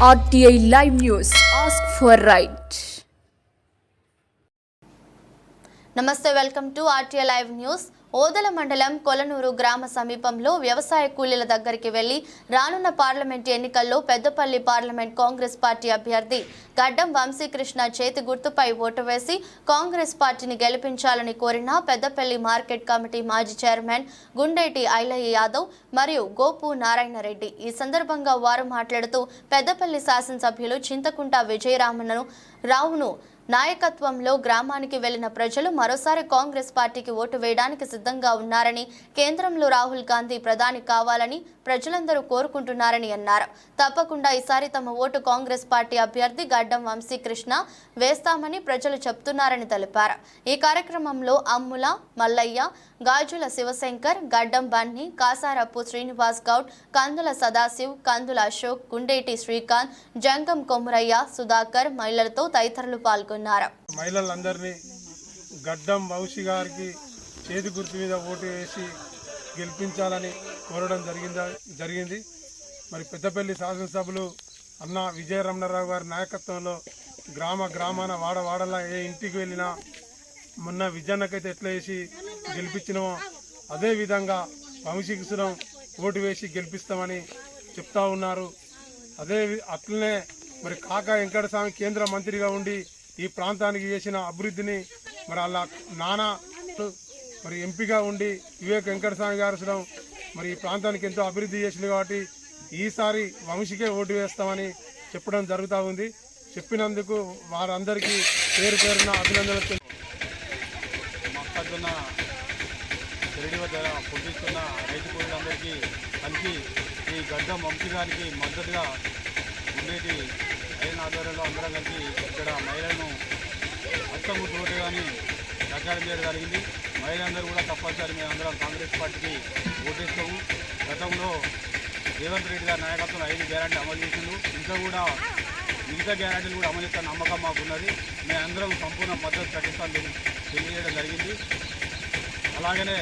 RTI Live News. Ask for right. నమస్తే, welcome to RTI Live News. Odela మండలం కొలనూరు గ్రామ సమీపంలో వ్యవసాయ కూలీల దగ్గరికి వెళ్లి రానున్న పార్లమెంట్ ఎన్నికల్లో పెద్దపల్లి పార్లమెంట్ కాంగ్రెస్ పార్టీ అభ్యర్థి గడ్డం వంశీకృష్ణ చేతి గుర్తుపై ఓటు వేసి కాంగ్రెస్ పార్టీని గెలిపించాలని కోరిన పెద్దపల్లి మార్కెట్ కమిటీ మాజీ చైర్మన్ గుండేటి ఐలయ్య యాదవ్ మరియు గోపు నారాయణ రెడ్డి. ఈ సందర్భంగా వారు మాట్లాడుతూ పెద్దపల్లి శాసనసభ్యులు చింతకుంట విజయరామను నాయకత్వంలో గ్రామానికి వెళ్లిన ప్రజలు మరోసారి కాంగ్రెస్ పార్టీకి ఓటు వేయడానికి సిద్ధంగా ఉన్నారని, కేంద్రంలో రాహుల్ గాంధీ ప్రధాని కావాలని ప్రజలందరూ కోరుకుంటున్నారని అన్నారు. తప్పకుండా ఈసారి తమ ఓటు కాంగ్రెస్ పార్టీ అభ్యర్థి గడ్డం వంశీకృష్ణ వేస్తామని ప్రజలు చెప్తున్నారని తెలిపారు. ఈ కార్యక్రమంలో అమ్ముల మల్లయ్య, గాజుల శివశంకర్, గడ్డం బన్నీ, కాసారపు శ్రీనివాస్ గౌడ్, కందుల సదాశివ్, కందుల అశోక్, గుండేటి శ్రీకాంత్, జంగం కొమురయ్య, సుధాకర్ మహిళలతో తదితరులు పాల్గొన్నారు. మహిళలందరినీ గడ్డం వంశీ గారికి చేతి గుర్తు మీద ఓటు వేసి గెలిపించాలని కోరడం జరిగింది. మరి పెద్దపల్లి శాసనసభ్యులు అన్న విజయరమణరావు గారి నాయకత్వంలో గ్రామాన వాడవాడలా ఏ ఇంటికి వెళ్ళినా మొన్న విజయన్నకైతే ఎట్లా వేసి గెలిపించినామో అదేవిధంగా వంశీకృష్ణం ఓటు వేసి గెలిపిస్తామని చెప్తా ఉన్నారు. అట్లనే మరి కాకా వెంకటస్వామి కేంద్ర మంత్రిగా ఉండి ఈ ప్రాంతానికి చేసిన అభివృద్ధిని మరి అలా నాన్న మరి ఎంపీగా ఉండి వివేక్ వెంకటస్వామి గారు మరి ఈ ప్రాంతానికి ఎంతో అభివృద్ధి చేసింది కాబట్టి ఈసారి వంశీకే ఓటు వేస్తామని చెప్పడం జరుగుతూ ఉంది. చెప్పినందుకు వారందరికీ పేరున అభినందనలు. మొక్కజొన్న చెరడి వద్ద పొందిస్తున్న రైతు కూలీలందరికీ కలిసి ఈ గడ్డం వంశీ గారికి మద్దతుగా ఉండేటి అయిన ఆధ్వర్యంలో అందరం కలిసి ఇక్కడ మహిళలను హస్తముట్టు ఓటు కానీ ప్రచారం చేయడం జరిగింది. మహిళలందరూ కూడా తప్పనిసరి మేము అందరం కాంగ్రెస్ పార్టీకి ఓటేస్తాము. గతంలో రేవంత్ రెడ్డి గారి నాయకత్వంలో 5 గ్యారెంటీ అమలు చేసిండు. ఇంకా కూడా మిగతా గ్యారెంటీలు కూడా అమలు చేస్తున్న నమ్మకం మాకున్నది. మేము అందరం సంపూర్ణ మద్దతు ప్రకటిస్తామని తెలియజేయడం జరిగింది. అలాగనే